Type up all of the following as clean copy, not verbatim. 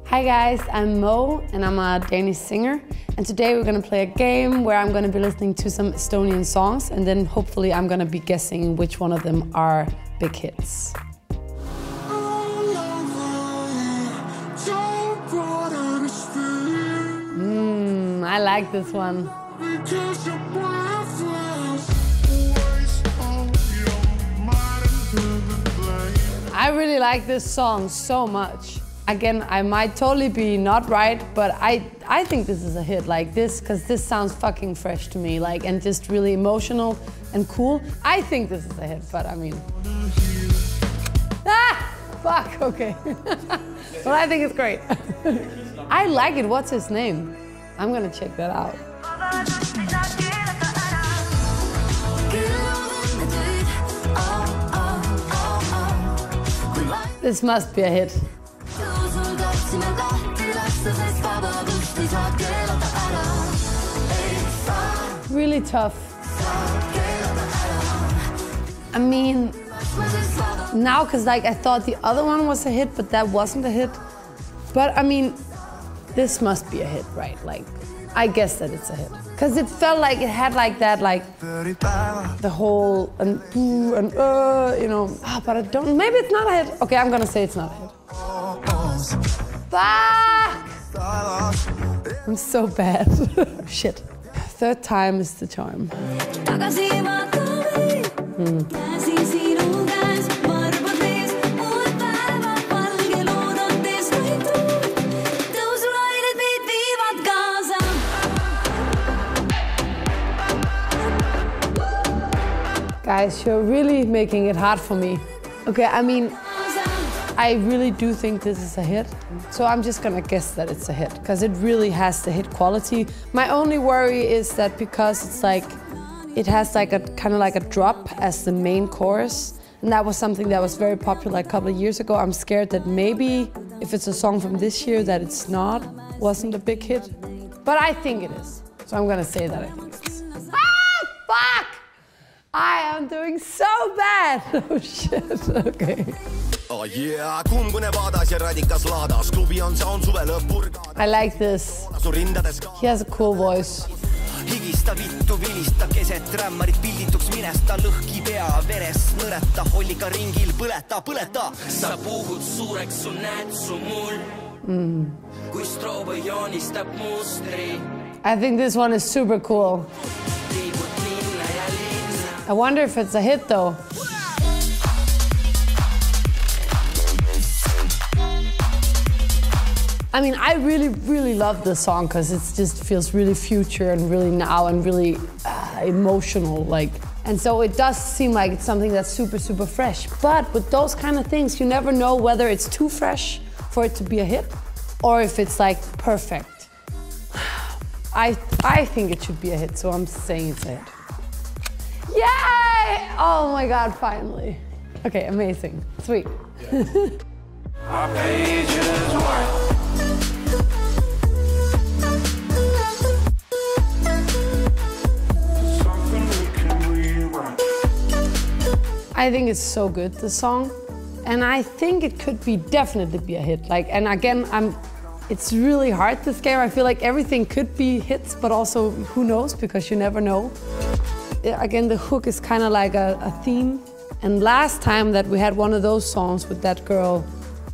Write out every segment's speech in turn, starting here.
Hi guys, I'm Mo and I'm a Danish singer. And today we're gonna play a game where I'm gonna be listening to some Estonian songs and then hopefully I'm gonna be guessing which one of them are big hits. I like this one. I really like this song so much. Again, I might totally be not right, but I think this is a hit like this, because this sounds fucking fresh to me, like, and just really emotional and cool. I think this is a hit, but I mean... Ah! Fuck, okay. Well, I think it's great. I like it. What's his name? I'm gonna check that out. This must be a hit. Really tough. I mean, now, because like I thought the other one was a hit, but that wasn't a hit. But I mean, this must be a hit, right? Like, I guess that it's a hit. Because it felt like it had like that, like, the whole, and you know, but I don't, maybe it's not a hit. Okay, I'm gonna say it's not a hit. Fuck! I'm so bad. Shit. Third time is the charm. Guys, you're really making it hard for me. Okay, I mean, I really do think this is a hit, so I'm just gonna guess that it's a hit, because it really has the hit quality. My only worry is that because it's like, it has like a kind of like a drop as the main chorus, and that was something that was very popular a couple of years ago. I'm scared that maybe if it's a song from this year that it's wasn't a big hit, but I think it is. So I'm gonna say that I think it is. Ah, fuck! I am doing so bad. Oh shit, okay. Oh yeah, I like this. He has a cool voice. Higista vittu vilista keset rämmarit pildituks minesta lõhki pea veres nõreta hollika ringil põleta sa puhud suureks su näed su mul kui stroobo joonistab mustri I think this one is super cool. I wonder if it's a hit though. I mean, I really love this song because it just feels really future and really now and really emotional, like. And so it does seem like it's something that's super fresh. But with those kind of things, you never know whether it's too fresh for it to be a hit or if it's like perfect. I think it should be a hit, so I'm saying it's a hit. Yay! Oh my God, finally. Okay, amazing, sweet. Yeah. Our pages wide. I think it's so good, the song, and I think it could definitely be a hit. Like, and again, it's really hard, this game. I feel like everything could be hits, but also who knows, because you never know. Again, the hook is kind of like a theme. And last time that we had one of those songs with that girl,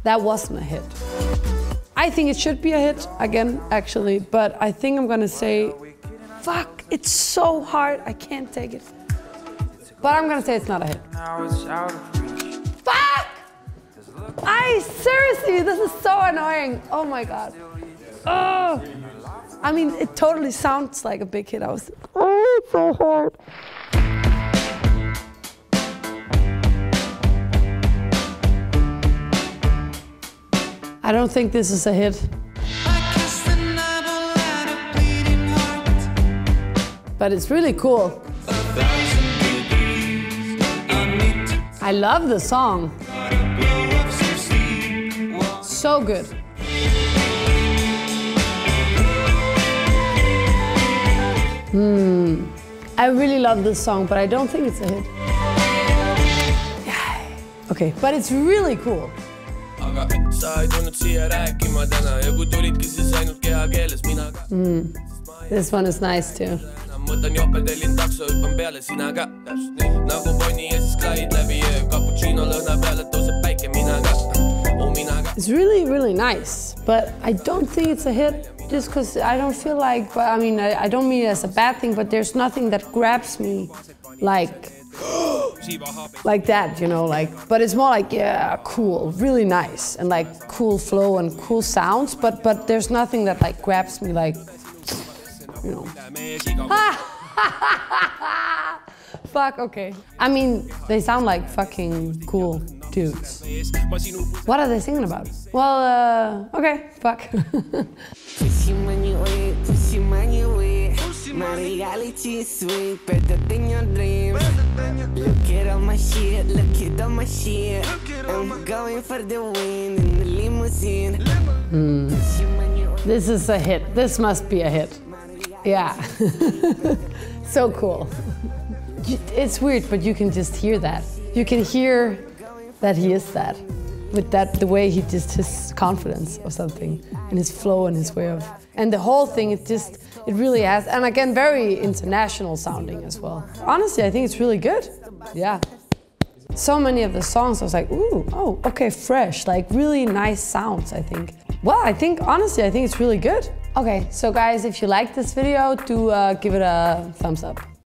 that wasn't a hit. I think it should be a hit, again, actually, but I think I'm gonna say, fuck, it's so hard, I can't take it. But I'm gonna say it's not a hit. Fuck! Seriously, this is so annoying. Oh my God. Oh. I mean, it totally sounds like a big hit. Oh, it's so hard. I don't think this is a hit. But it's really cool. I love the song. So good. I really love this song, but I don't think it's a hit. Okay, but it's really cool. This one is nice too. It's really, really nice, but I don't think it's a hit just because I don't feel like, but I mean, I don't mean it as a bad thing, but there's nothing that grabs me like that, you know, like, but it's more like, yeah, cool, really nice, and like cool flow and cool sounds, but there's nothing that like grabs me like, you know. Fuck, okay. I mean, they sound like fucking cool dudes. What are they singing about? Well, okay, fuck. My reality is sweet, better than your dream. Look at all my shit, look at all my shit. I'm going for the win in the limousine. This is a hit. This must be a hit. Yeah. So cool. It's weird, but you can just hear that. You can hear that he is that. With that, the way he just, his confidence or something, and his flow and his way of, and the whole thing, it really has, and again, very international sounding as well. Honestly, I think it's really good. Yeah. So many of the songs, I was like, ooh, oh, okay, fresh, like really nice sounds, I think. Well, honestly, I think it's really good. Okay, so guys, if you like this video, do give it a thumbs up.